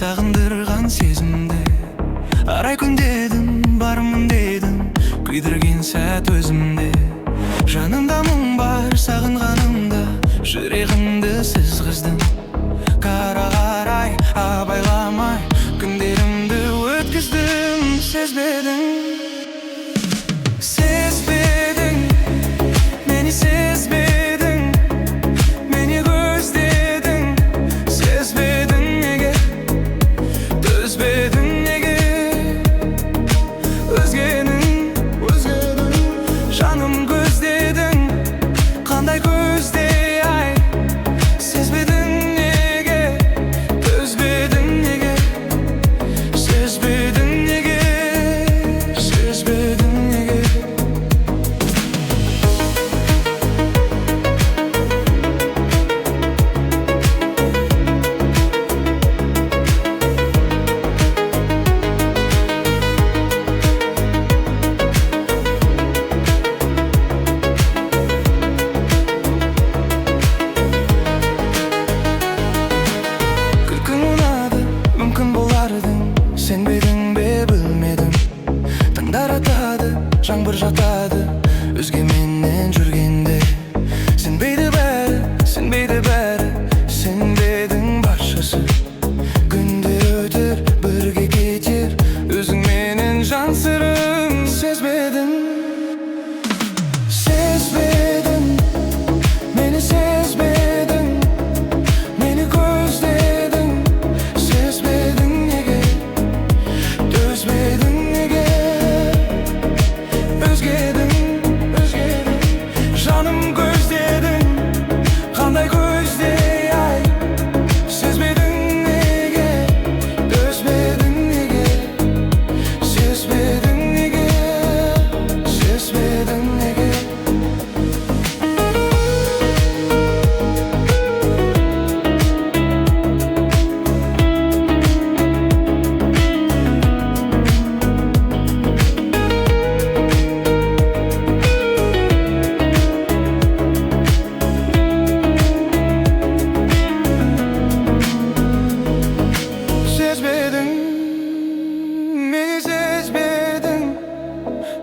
сағындырған сезімді. Арай күндедің, бармын дедің, күйдірген сәт өзімде. Жанымда мұң бар, сағынғанымда, жүрегімді сіз қыздың. Қара қарай, абайламай, күндерімді өткіздім. Сезбедің, сезбедің, мені сезбедің, мені көздедің. Сезбедің неге, төзбедің неге, өзгенің жаным көздедің. Қандай көзде ай, сезбедің неге, төзбедің неге, сезбедің неге, сезбедің неге. Күлкің ұнады, мүмкін болардың, сенбедің бе білмедім. Таңдар атады, жаңбыр жатады, өзгеменен жүргенде. Сенбейді бәрі, сенбейді бәрі, сенбедің баршасы. Күндер өтер, бірге кетер, өзіңменен жан сырым. Сезбедің, сезбедің, мені сезбедің, мені көздедің. Сезбедің неге, төзбедің неге, өзгедің жаным көздедің. Қандай көзде ай, сезбедің неге, төзбедің неге, сезбедің неге, сезбедің неге. Сезбедің, мені сезбедің,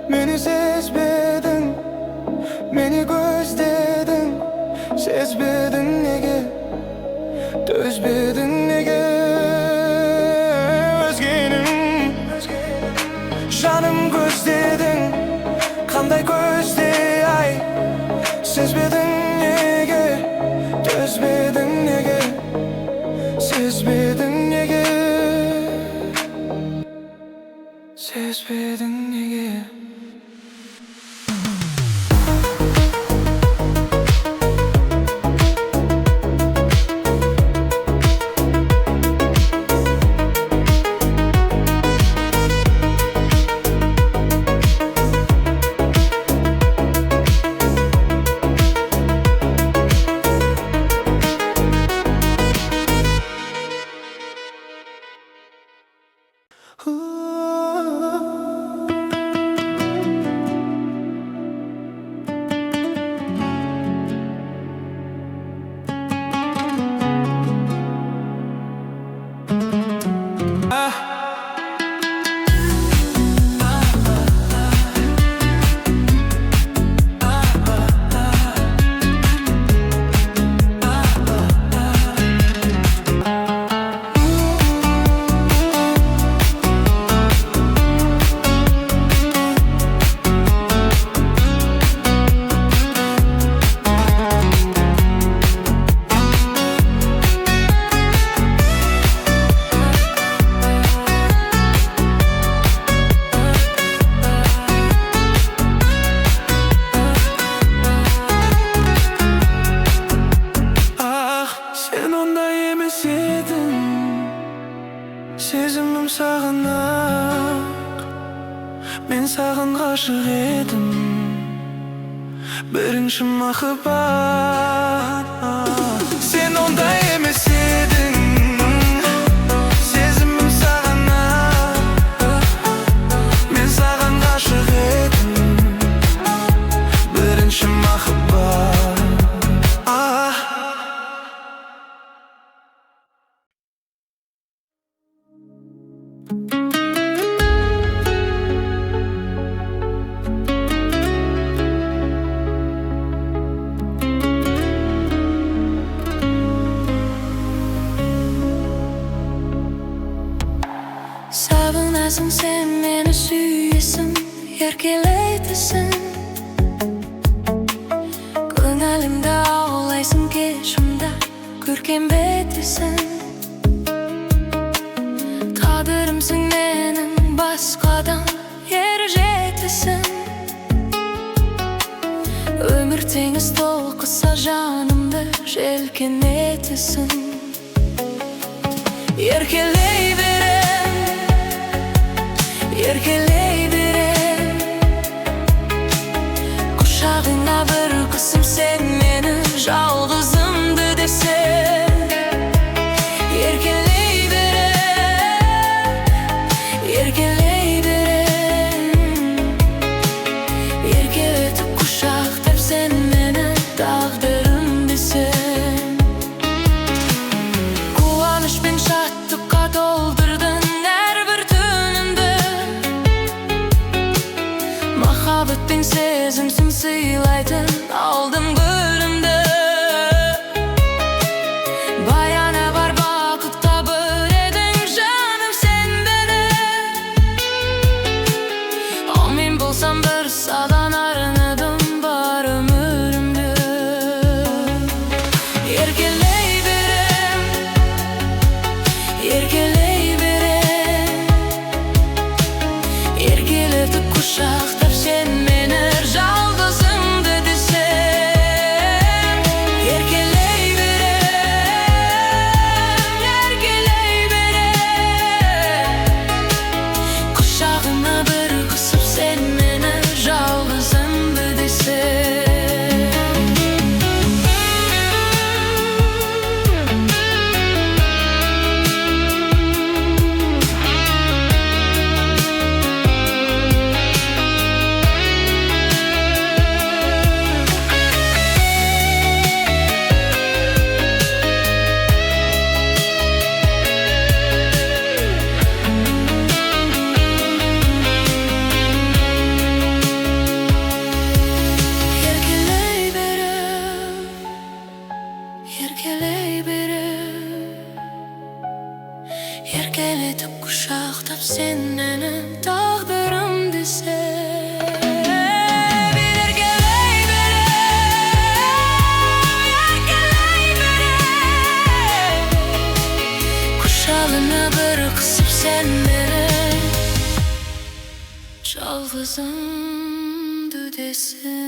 мені сезбедің, мені көздедің. Сезбедің неге, төзбедің неге, өзгенің жаным көздедің. Қандай көзде ай, сезбедің неге, төзбедің неге, сезбедің неге, сезбедің неге. Сезімім саған ақ, мен саған ғашық едім. Бірінші махаббат, сен ондай емес едің. Сезімім саған ақ, мен саған ғашық едім. Бірінші махаббат. Сағынасың сен мені, сүйесің, еркелетесің. Көңілімді аулайсың, кешімді көркем бетесің. Тағдырымсың менің, басқадан ер жетесің. Өмір теңіз толқыса жанымды желкенетесің. Еркелей берем, еркелей берем. Құшағыңа бір қысым сен мені, жалғызымды десең. Еркелей берем, еркелей берем. Еркелетіп құшақтап сен мені, тағдырым десең. Қуаныш пен шаттыққа толтырдың әрбір түнімді. Махаббат пен сезімсің сыйлайтын алдым гүлімді. Баяны бар бақытқа бөледің жаным сен бені. Ал мен болсам бір саған арнадым бар өмірімді. Еркелей берем, еркелей берем. Еркелетіп құшақтап сен мені, жалғызымды десең. Еркелей берем, еркелей берем. Құшағыңа бір қысып сен мені, жалғызымды десең. Еркелей берем, еркелетіп құшақтап сен мені, тағдырым десең. Еркелей берем, еркелей берем. Құшағыңа бір қысып сен мені, жалғызымды десең.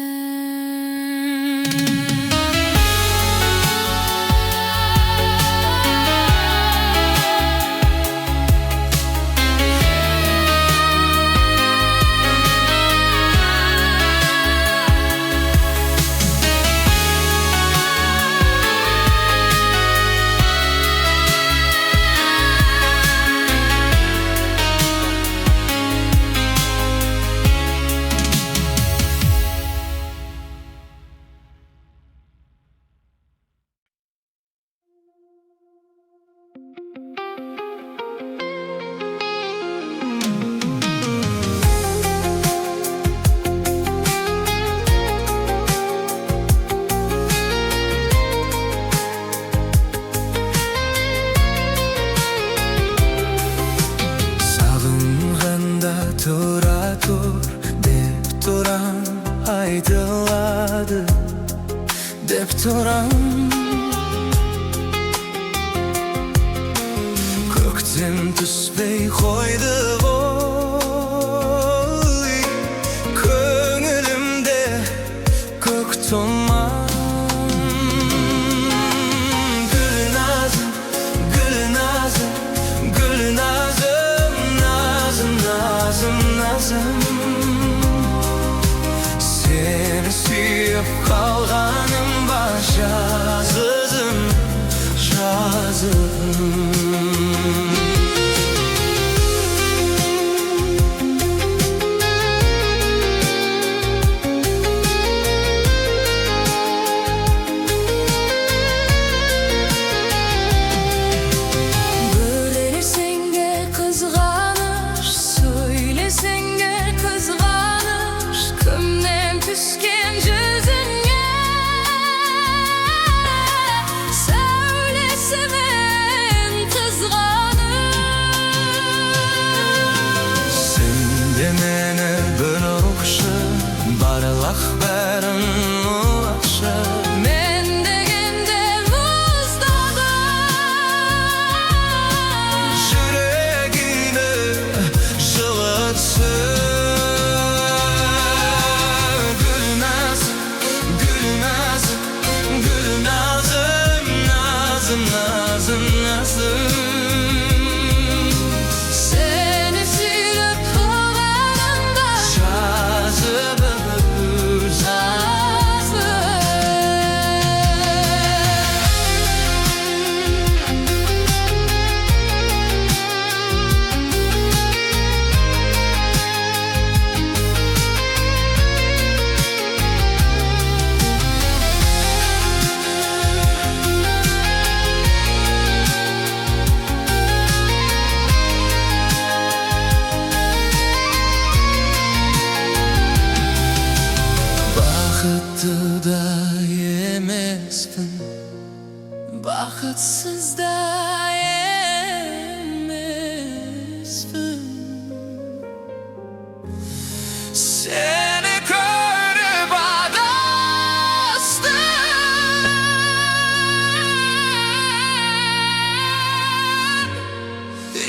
Тұра тұр деп тұрам, айтылады деп тұрам. Көктем түспей қойды ғой, көңілімде көк тұман. Гүлназым, гүлназым, гүлназым, назым, назым, назым. Сені сүйіп қалғаным бар, жазым, жазым.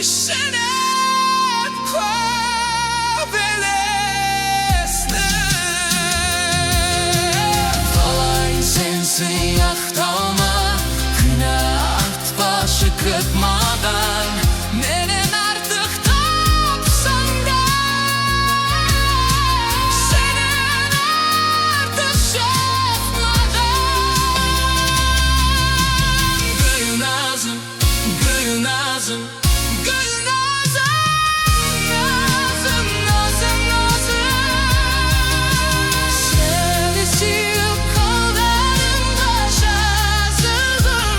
seni belesni Qalay sensin yaxtalma Günah at başı qıtmadan Menin artıq tapsan da Senin artıq şofmadan Gülnazım, Gülnazım, Gülnazım, Nazım, Nazım, Nazım Seni siyip kollarımda yazıldım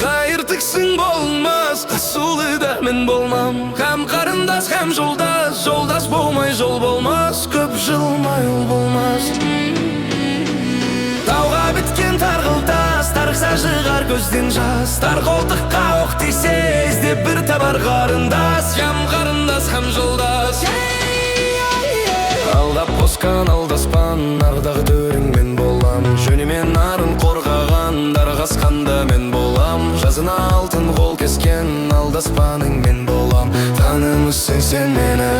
Kayırtıksın bolmaz, asılı da men bolmam Hem karındas hem joldas, joldas bolmay jol bolmaz Köp jılma yol bolmaz Tauga bitken targıltas, tarıksa jığar gözden jas Tar koltukka ok tise, izde bir tabar karındas Hem karındas hem joldas Aldap boskan aldaspan, arдағы dörің men bolam Жөнемен арын қорғаған, дарғасқанда мен болам Жазына алтын қол кескен, алдаспаның мен болам Танымысың сен мені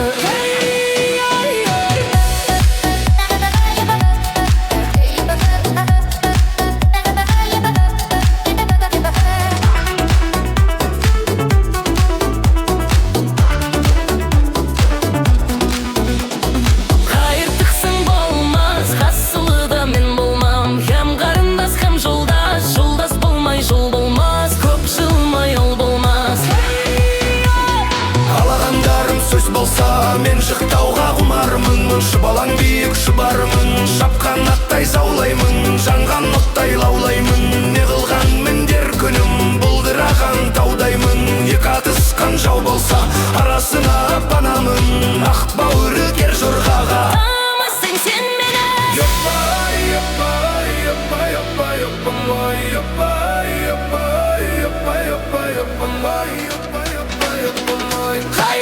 Мен жықтауға құмармын Шұбалаң биік шұбармын Шапқан аттай заулаймын Жанған оттай лаулаймын Не қылған мендер күнім Бұлдыраған таудаймын Екі атысқан жау болса Арасына панамын Ақ бауыры кер жорғаға Танымысың сен мені Йоппай, йоппай, йоппай, йоппай, йоппай, йоппай, йоппай, йоппай, йоппай, йоппай, йоппай, йоппай, йоппай, хай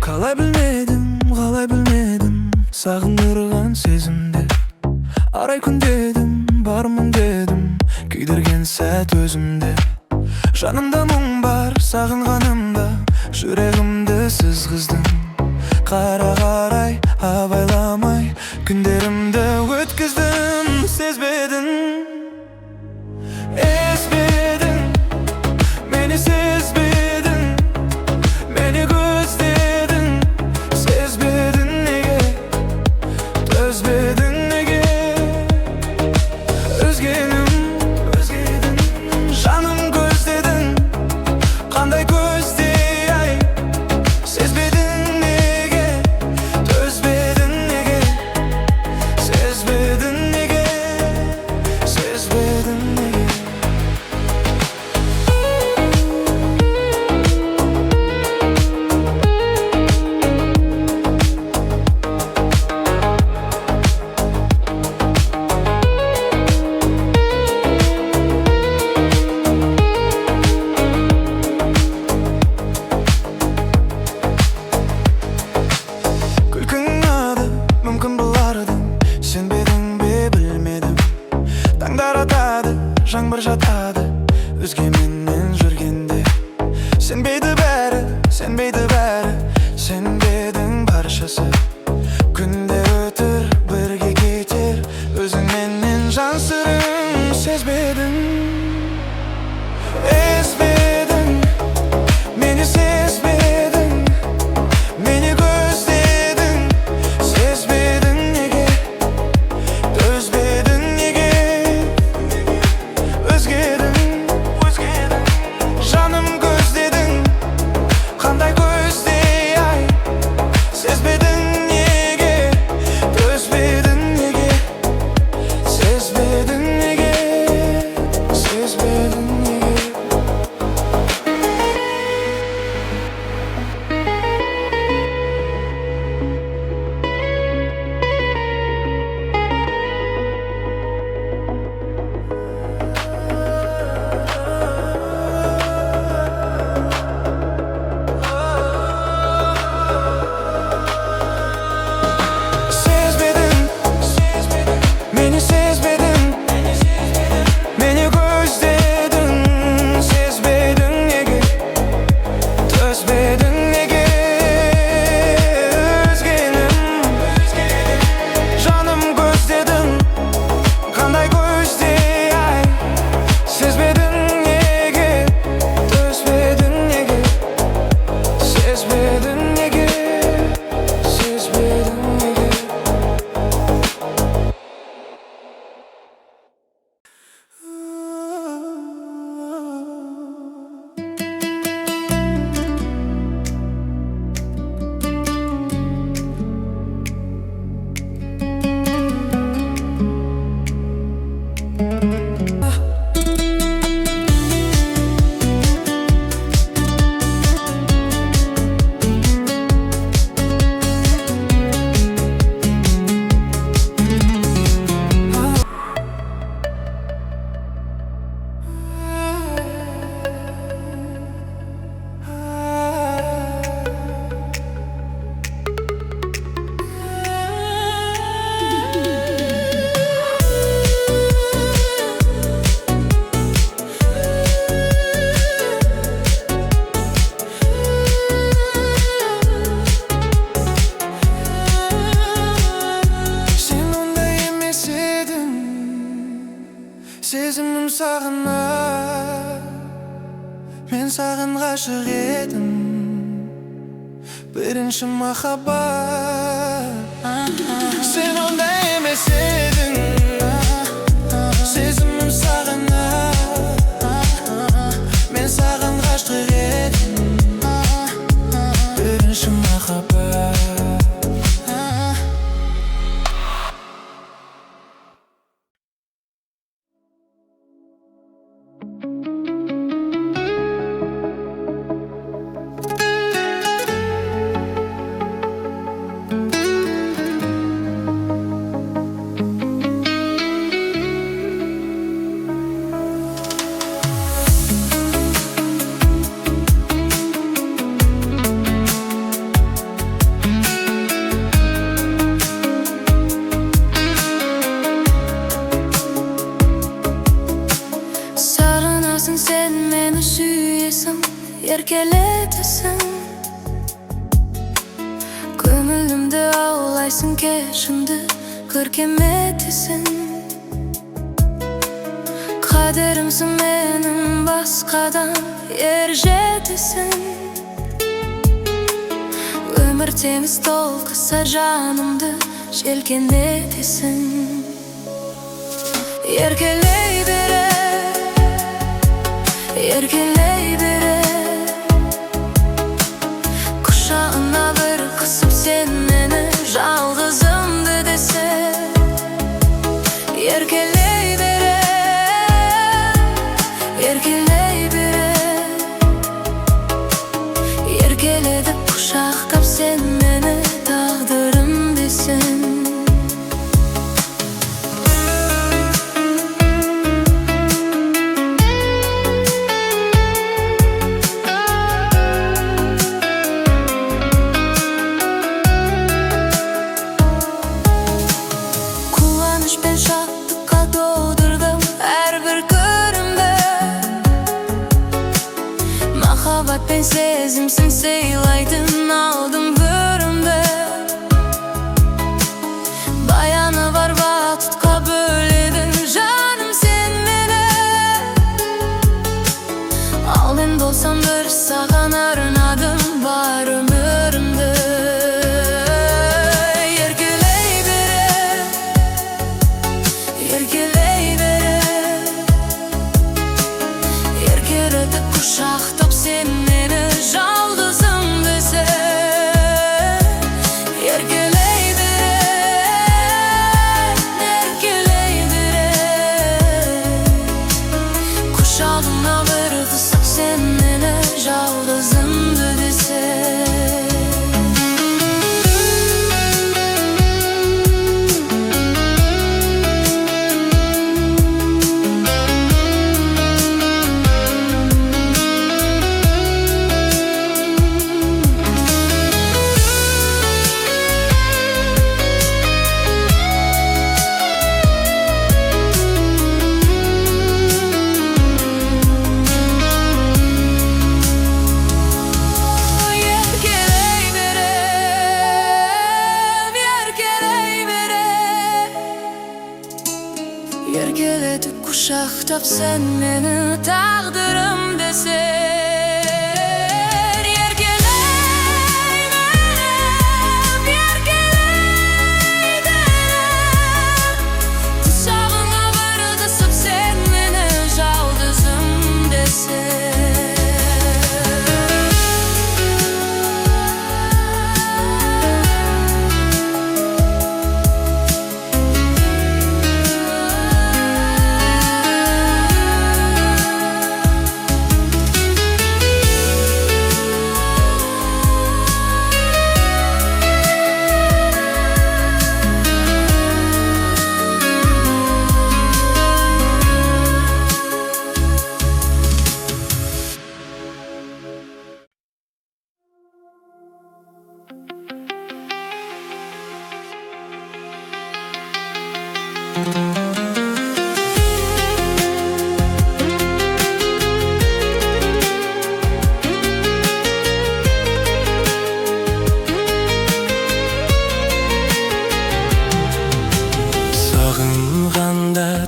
Қалай білмедім сағындырған сезімді Арай күн дедім, бармын дедім Күйдірген сәт өзімді Жанымда мұң бар, сағынғанымда Жүрегімді сызғыздың Қарай, абайламай Күндерімді өткіздім Сезбедің, езбедің Мені сезбедің Мені көздедің Сезбедің неге Төзбедің неге Өзгенің Жаным көздедің саған ғашық едім, бірінші махаббат. Сен ондай емес едің, сезімім саған, мен саған ғашық едім, бірінші махаббат. Sen meni süyesin, erkeletesің, көңілімді аулайсың, кешімді көркем етесің. Қадірімсің менің, басқадан ер жетесің. Өмір теңіз толқыса жанымды желкенетесің. Еркелей бере, еркелей бере, құшағына бір қысып сен мені жалғызымды десе. Еркелей бере, еркелей бере, еркелетіп құшақтап сен мені тағдырым десең. Махаббатпен сезімсің сыйлайтын алдым бөрімді. Баяны бар бақытқа бөледің жаным сен мені. Ал мен болсам бір саған арнадым бар өмірімді. Еркелей бере, еркелей бере, еркелетіп құшақтап сен мені жалғызым десе. Еркелей бере, еркелей бере, құшағына бір қысып сен мені жалғызымды десе. Еркелетіп құшақтап сен мені тағдырым десе. Еркелей берем, еркелей берем, құшағыңа бір қысып сен мені жалғызым десе.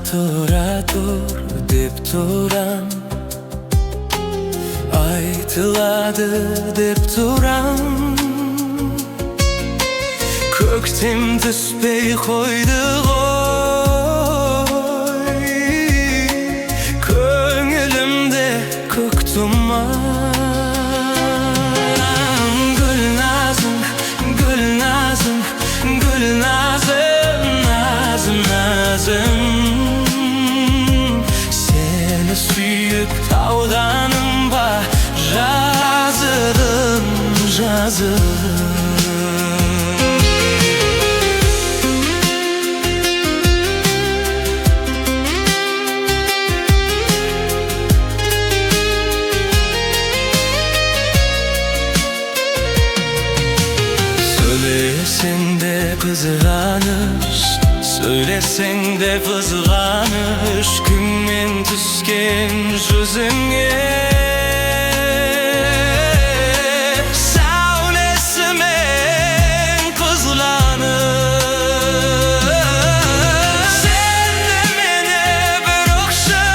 тұра тұр деп тұрам, ай айтылады деп турам. Көктем түспей қойды ғой, көңілімде көк тұман. Гүлназым, Гүлназым, Гүлназым, назым, назым, сені сүйіп тауғаным ба, жазырым, жазырым. Söylesең де қызғаныш, сөйлесең де қызғаныш, күннен түскен жүзіңе сәулесімен қызғаныш. Сен де мені бір оқшы,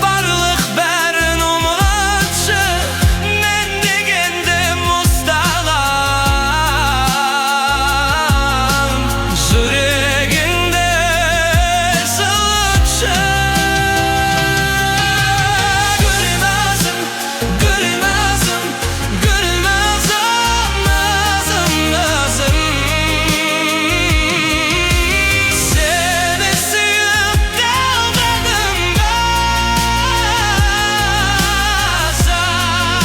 барлық бәрін ұмытшы, мен дегенде мұстаған жүрегіңде жылытшы. Гүлназым, Гүлназым, Гүлназым, назым, назым, сені сүйіп қалғаным ба, жазығым,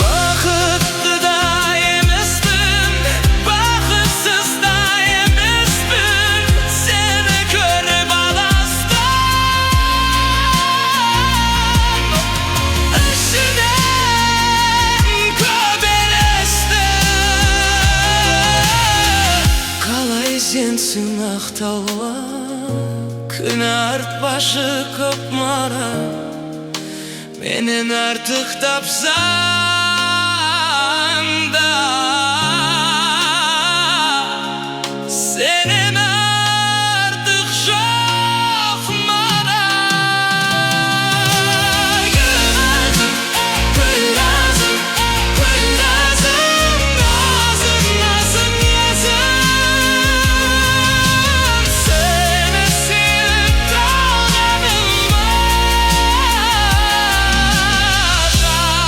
бақытты да емеспін, бақытсыз да емеспін, сені көріп алыстан ішінен көбелесті. Қалай сенсің ақтауға, күн артпашы көп маған, менен артық тапсаң да, сенен артық жоқ маған. Гүлназым, Гүлназым, Гүлназым, назым, назым, назым, сені сүйіп қалғаным ба, жазығым,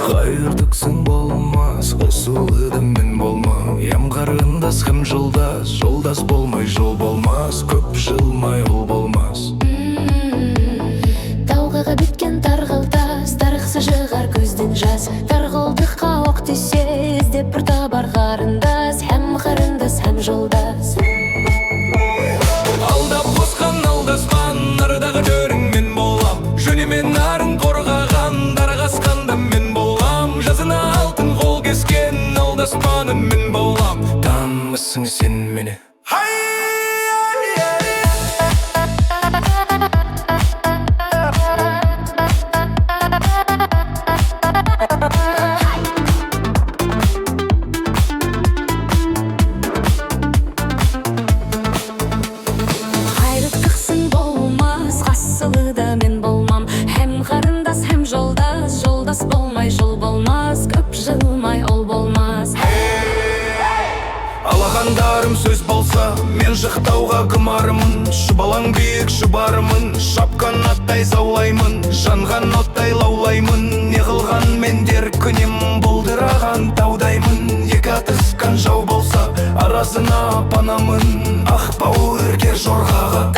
Қайырдықсың болмас, қосылыдым мен болмам. Ем қарындас, кім жолдас, жолдас болмай жол болмас, көп жылмай ұл болмас. Тауғаға біткен тарғылтас, тарықса жығар көзден жас. Тарғылдыққа оқ түсе, іздеп бір табар қарындас, һәм қарындас, һәм жолдас. Алдап қосқан алдасқан, нардағы төрің мен болам. Жөнемен нарын қорғаған, дарға асқанда мен болам. Жазына алтын қол кескен, алдаспаным мен болам. Танымысың сен мені. да мен болмам. Hem қарындас, hem жолдас, жолдас болмай жол болмас, көп жылмай ол болмас. Алақандарым сөз болса, мен жықтауға кымарымын. Шұбалаң биік шұбарымын, шапқан аттай заулаймын, жанған оттай лаулаймын. Не қылған мендер күнем, бұлдыраған таудаймын. Екі атысқан жау болса, арасына панамын, ақ бауыр кер жорғаға.